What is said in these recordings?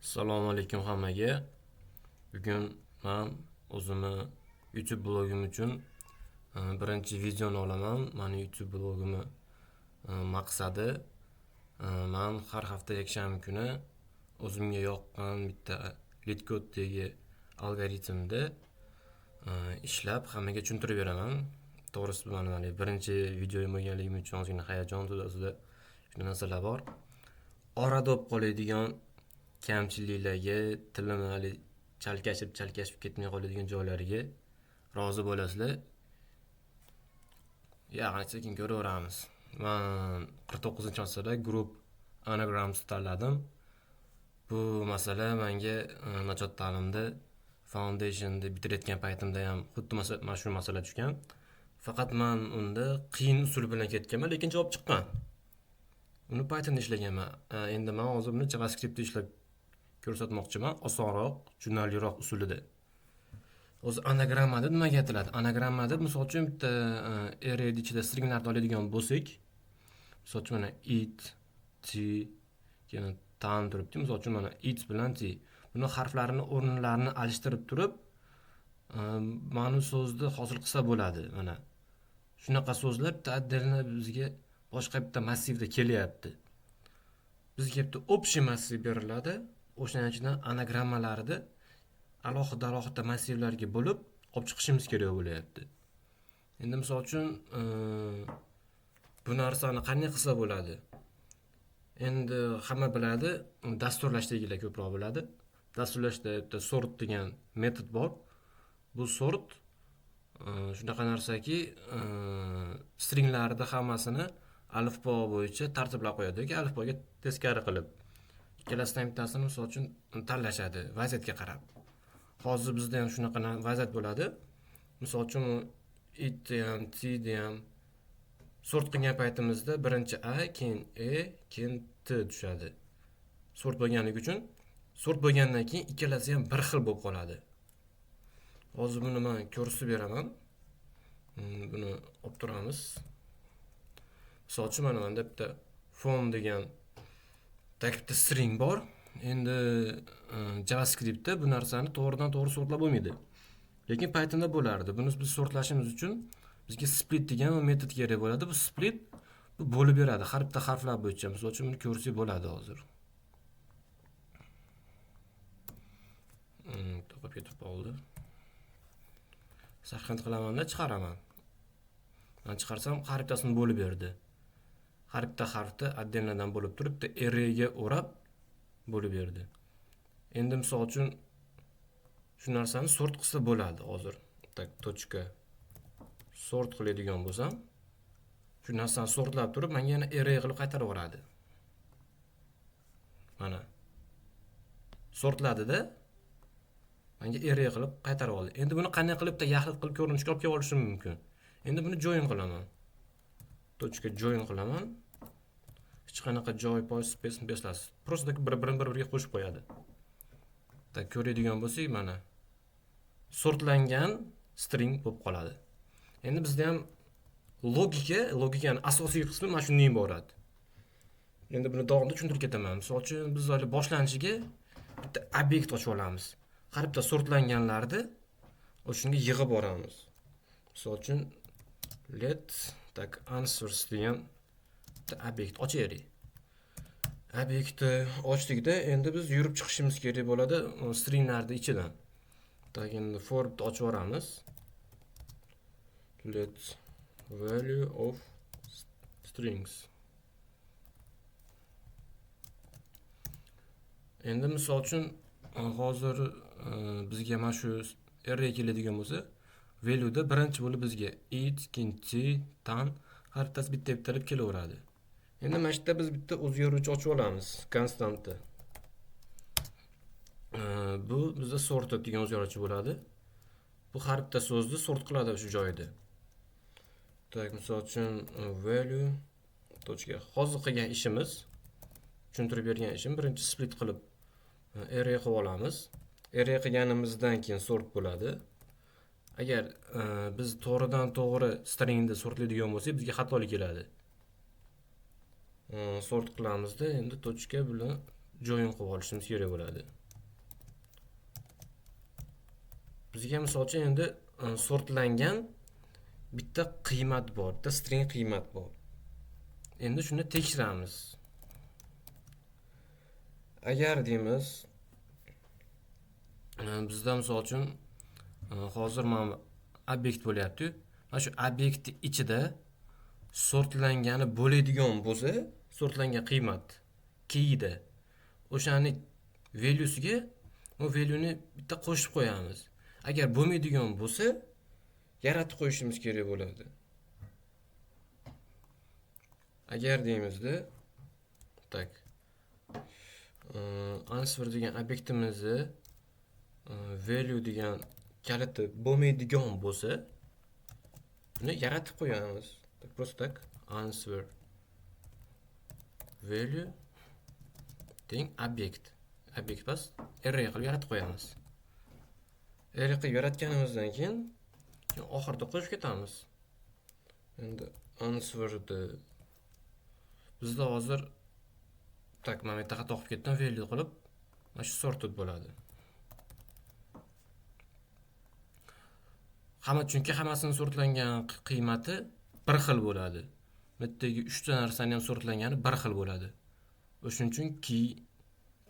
Assalomu alaykum hammaga. Bugun men o'zimni YouTube blogim uchun birinchi videoni olaman. Mani YouTube blogimni maqsadi men har hafta yakshanba kuni o'zimga yoqqan bitta Lidcode algoritmda ishlab hammaga tushuntirib beraman. To'g'risi mana birinchi videoim bo'lganligim uchun ozgina hayajon to'dasida shunday narsalar bor. Orada bo'lib qoladigan kamchiliklarga, tilimni chalkashib ketmay qoladigan joylariga rozi bo'lasizlar. Ya'ni sekin ko'raveramiz. Men 49-asrda Group Anagrams tanladim. Bu masala menga najot ta'limda Foundation'da bitirayotgan paytimda ham xuddi mana shu masala tushgan. Faqat men unda qiyin usul bilan ketganman, lekin javob chiqqan. Uni Pythonda ishlaganman. Endi men hozir buni JavaScriptda ishlab ko'rsatmoqchiman, osonroq, tushunarliroq usulida. O'zi anagramma deb nimaga aytiladi? Anagramma deb misol uchun bitta array ichida stringlarni oladigan bo'lsak, misol uchun mana it, t, keyin tan turibdi. Misol uchun mana it bilan t. Buni harflarini o'rinlarini alishtirib turib, ma'lum so'zni hosil qilsa bo'ladi. Mana shunaqa so'zlar bitta отдельно bizga boshqa bitta massivda kelyapti. Bizga bitta общий massiv beriladi. O'shaning ichidan anagrammalarni alohida massivlarga bo'lib olib chiqishimiz kerak bo'lyapti. Endi misol uchun bu narsani qanday qilsa bo'ladi? Endi hamma biladi, dasturlashdagilar ko'proq biladi. Dasturlashda bitta sort degan metod bor. Bu sort shunaqa narsaki, stringlarni hammasini alifbo bo'yicha tartiblab qo'yadi yoki alifboga teskari qilib. Ikkalasidan bittasini misol uchun tanlashadi vaziyatga qarab. Hozir bizda ham shunaqa vaziyat bo'ladi. Misol uchun it ham, t ham sort qilgan paytimizda birinchi a, keyin e, keyin t tushadi. Sort bo'lganligi uchun sort bo'lgandan keyin ikkalasi ham bir xil bo'lib qoladi. Hozir buni men ko'rsatib beraman. Buni olib turamiz. Misol uchun mana bunda bitta fon degan bitta string bor. Endi JavaScriptda bu narsani to'g'ridan-to'g'ri sortlab bo'lmaydi. Lekin Pythonda bo'lardi. Buni biz sortlashimiz uchun bizga split degan metod kerak bo'ladi. Bu split bu bo'lib beradi har bitta harflar bo'yicha. Misol uchun buni ko'rsak bo'ladi hozir. To'qib ketib qoldi. Sahhant qilaman-da chiqaraman. Men chiqarsam har bittasini bo'lib berdi. Har bitta harfni отдельноdan bo'lib turib, bitta arrayga o'rab bo'lib berdi. Endi misol uchun shu narsani sort qilsa bo'ladi hozir. Tak tochka sort qiladigan bo'lsam, shu narsani sortlab turib, menga yana array qilib qaytarib yuboradi. Mana sortladi-da, menga array qilib qaytarib oldi. Endi buni qanday qilib yaxlit qilib ko'rinishga olib kelib olishim mumkin. Endi buni join qilaman. Tochka join qilaman. Hech qanaqa joy, space beslasiz. Просто bir-biriga qo'shib qo'yadi. Tak ko'radigan bo'lsak, mana sortlangan string bo'lib qoladi. Endi bizda ham logikaning asosiy qismi mana shundan iborat. Endi buni davomida tushuntirib ketaman. Misol uchun biz hali boshlanishiga bitta obyekt ochib olamiz. Har bitta sortlanganlarni o'shunga yig'ib boramiz. Misol uchun let answers degan obyekt ochaylik. Obyektni ochdikda, endi biz yurib chiqishimiz kerak bo'ladi stringlarning ichidan. Tak endi for ochib yuboramiz. Let value of strings. Endi misol uchun hozir bizga mana shu array keladigan bo'lsa, value da birinchi bo'lib bizga it, keyin t, tan har bittasi bitta-bittalab kelaveradi. Endi mana yerda biz bitta o'zgaruvchi ochib olamiz, konstantni. Bu bizda sorted degan o'zgaruvchi bo'ladi. Bu har bitta so'zni sort qiladi shu joyda. Tak, misol uchun value tochka. Hozir qilgan ishimiz, tushuntirib bergan ishim, birinchi split qilib array qilib olamiz. Array qilganimizdan keyin sort bo'ladi. Agar biz to'g'ridan-to'g'ri stringni sortlaydigan bo'lsak, bizga xatolik keladi. Sort qilamizda, endi tochka bilan join qilib olishimiz kerak bo'ladi. Bizga misol uchun endi sortlangan bitta qiymat bor, bitta string qiymat bor. Endi shuni tekshiramiz. Agar deymiz, bizda misol uchun hozir mana obyekt bo'lyapti. Mana shu obyektni ichida sortlangani bo'ladigan bo'lsa, sortlangan qiymat keyida o'shani valuesiga o valueni bitta qo'shib qo'yamiz. Agar bo'lmaydigan bo'lsa, yaratib qo'yishimiz kerak bo'ladi. Agar deymizda, tak answer degan obyektimizni value degan kaliti bo'lmaydigan bo'lsa, buni yaratib qo'yamiz. Просто так answer value deng obyekt. Obyekt bas array qilib yaratib qo'yamiz. Array qilib yaratganimizdan keyin oxirida qo'shib ketamiz. Endi answer'ni bizda hozir tak mana bu yerda xato qilib ketdim, value qilib mana shu sorted bo'ladi. Chunki hammasini sortlangan qiymati bir xil bo'ladi. Bu yerdagi 3 ta narsani ham sortlangani bir xil bo'ladi. O'shuning uchun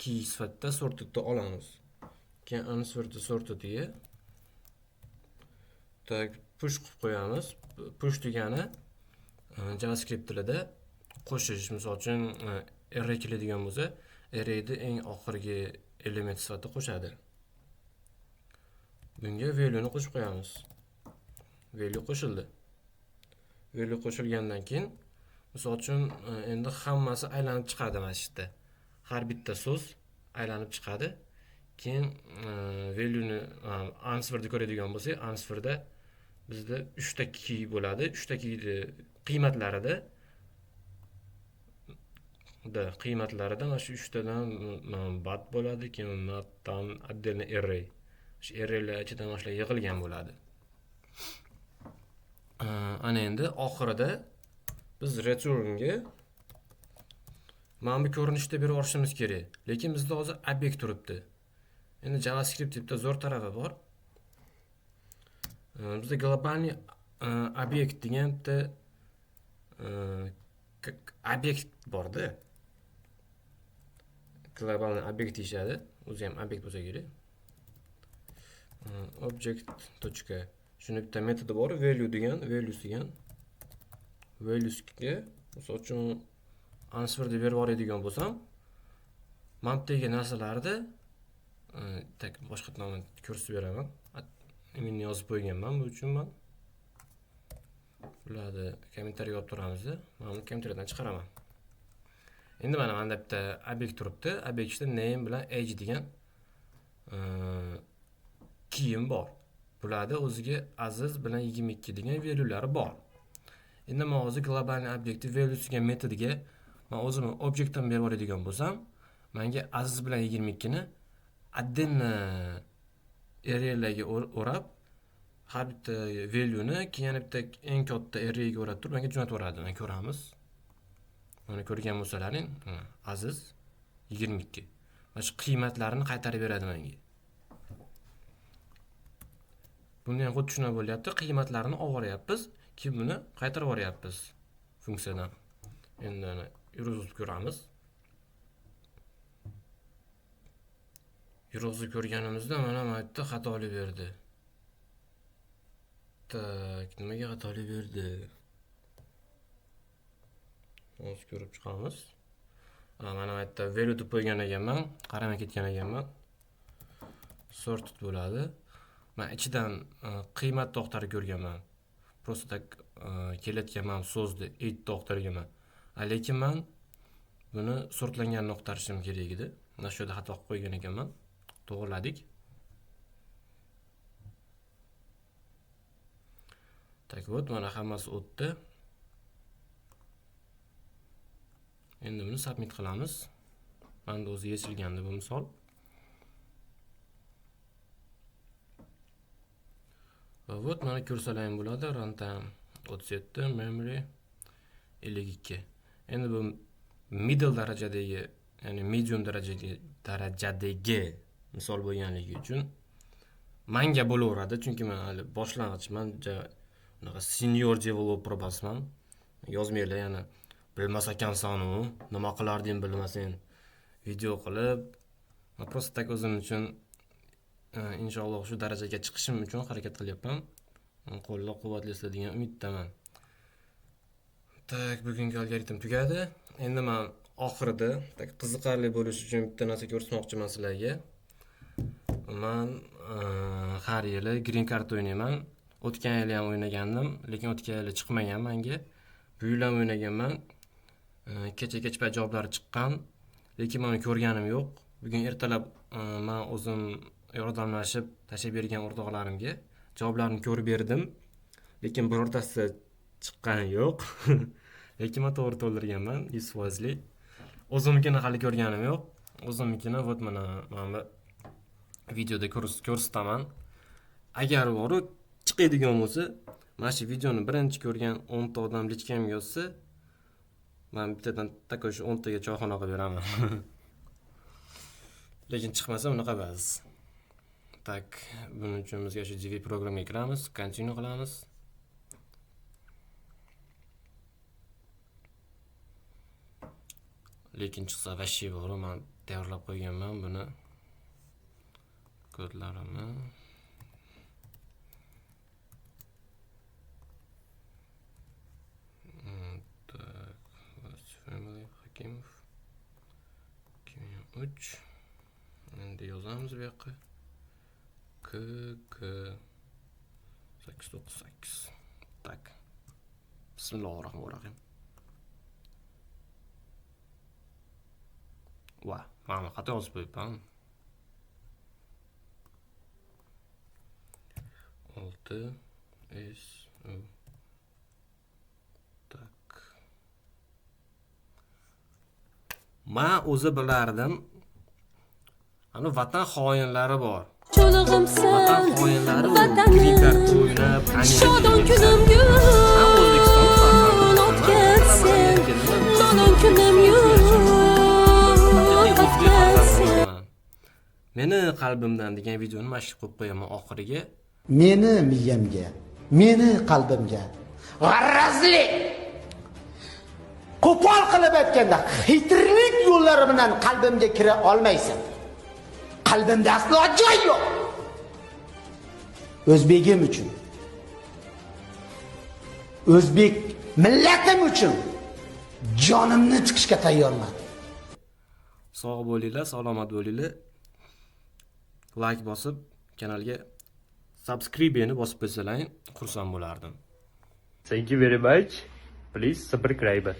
key sifatida sortedni olamiz. Keyin answer'ni sortedga tak push qilib qo'yamiz. Push degani JavaScript tilida qo'shish, misol uchun array keladigan bo'lsa, arrayni eng oxirgi element sifatida qo'shadi. Bunga valueni qo'shib qo'yamiz. Value qo'shildi. Value qo'shilgandan keyin misol uchun endi hammasi aylanib chiqadi mana shu yerda. Har bitta so'z aylanib chiqadi. Keyin valueni answer'da ko'radigan bo'lsak, answer'da bizda 3 ta key bo'ladi. 3 ta keyni qiymatlarida mana shu 3 tadan bat bo'ladi, keyin natdan отдельный array. Shu arraylar ichidan boshlar yig'ilgan bo'ladi. Ana endi oxirida biz returnga mana bu ko'rinishda berib olishimiz kerak. Lekin bizda hozir obyekt turibdi. Endi JavaScript bitta zo'r tarafi bor. Bizda globalniy obyekt degan bitta obyekt borda. Globalniy obyekt deyishadi. O'zi ham obyekt bo'lsa kerak. Object. Shuni bitta metodi bor, values degan. Valuesga misol uchun answer deb berib oladigan bo'lsam, mana bu yerga narsalarni tak boshqa nomini ko'rsatib beraman. Men yozib qo'yganman, bu uchun men ularni kommentariyaga olib turamiz. Mana buni kommentariydan chiqaraman. Endi mana menda bitta obyekt turibdi. Obyekt ichida name bilan age degan kiyim bor. Bularda o'ziga Aziz bilan 22 degan valuelari bor. Endi men hozir globalniy obyekti valuesiga metodiga men o'zimni obyektdan berib oladigan bo'lsam, menga Aziz bilan 22 ni отдельно arraylarga o'rab, har bitta valueni keyin yana bitta eng katta arrayga o'rab turib menga jo'natib yuboradi. Mana ko'ramiz. Mana ko'rgan bo'lsalaring, Aziz 22. Mana shu qiymatlarini qaytarib beradi menga. Buni ham xuddi shunday bo'lyapti. Qiymatlarini olib olyapmiz, keyin buni qaytarib yuboryapmiz funksiyadan. Endi yurg'izib ko'ramiz. Yurg'izib ko'rganimizda mana bu yerda xatolik berdi. Tak, nimaga xatolik berdi? Hozir ko'rib chiqamiz. Mana bu yerda value deb qo'ygan ekanman, qaramay ketgan ekanman. Sorted bo'ladi. Men ichidan qiymat to'xtarib ko'rganman. Просто tak kelayotganman so'zni age to'xtarganman. Lekin men buni sortlanganini to'xtarishim kerak edi. Mana shu yerda xato qilib qo'ygan ekanman. To'g'riladik. Tak, вот mana hammasi o'tdi. Endi buni submit qilamiz. Menda o'zi yechilgandi bu misol. Va вот mana ko'rsalaring bo'ladi. Runtime 37, memory 52. Endi bu middle darajadagi ya'ni medium darajadagi misol bo'lganligi uchun manga bo'laveradi, chunki men hali boshlang'ichman, unaqa senior developer emasman. Yozmanglar, yana bilmas ekansan-u, nima qilarding bilmasang video qilib. Men просто tak o'zim uchun inshaalloh shu darajaga chiqishim uchun harakat qilyapman. Qo'llab-quvvatlaysizlar degan umiddaman. Tak, bugungi algoritm tugadi. Endi men oxirida tak qiziqarli bo'lishi uchun bitta narsa ko'rsatmoqchiman sizlarga. Men har yili Green Card o'ynayman. O'tgan yil ham o'ynagandim, lekin o'tgan yil chiqmagan menga. Bu yil ham o'ynaganman. Kecha payt javoblari chiqqan, lekin men uni ko'rganim yo'q. Bugun ertalab men o'zim yordamlashib tashlab bergan o'rtoqlarimga javoblarni ko'rib berdim, lekin birortasi chiqqani yo'q. Lekin men to'g'ri to'ldirganman, 100%. O'zimnikini hali ko'rganim yo'q. O'zimnikini vot mana videoda ko'rsataman. Agar bori chiqadigan bo'lsa, mana shu videoni birinchi ko'rgan 10 ta odam lichkamga yozsa, men bittadan taka shu 10 taga choyxona qilib beraman. Lekin chiqmasa unaqa bas. Tak, buning uchun bizga shu GV programmaga kiramiz, continue qilamiz. Lekin chiqsa vashi bor, men tayyorlab qo'yganman buni. Kodlarimni. Tak, family Hakimov 2003. Endi yozamiz bu yoqqa. KK 898. Tak. Bismillahirrohmanirrohim. Va, mana xato yozib qo'yibman. 6 S U. Tak. Men o'zi bilardim. Ana vatan xoinlari bor. Vatan xoinlari Green Card o'ynab, shodon kunim meni qalbimdan degan videoni mashq qilib qo'yaman oxiriga. Meni miyamga, meni qalbimga g'arazlik qo'pol qilib aytganda xitrlik yo'llari bilan qalbimga kira olmaysan. Qalbimda aslo joy yo'q. O'zbegim uchun, o'zbek millatim uchun jonimni tiqishga tayyorman. Sog' bo'linglar, salomat bo'linglar. Like bosib, kanalga subscribe-ni bosib qo'ysalaring, xursand bo'lardim. Thank you very much. Please subscribe.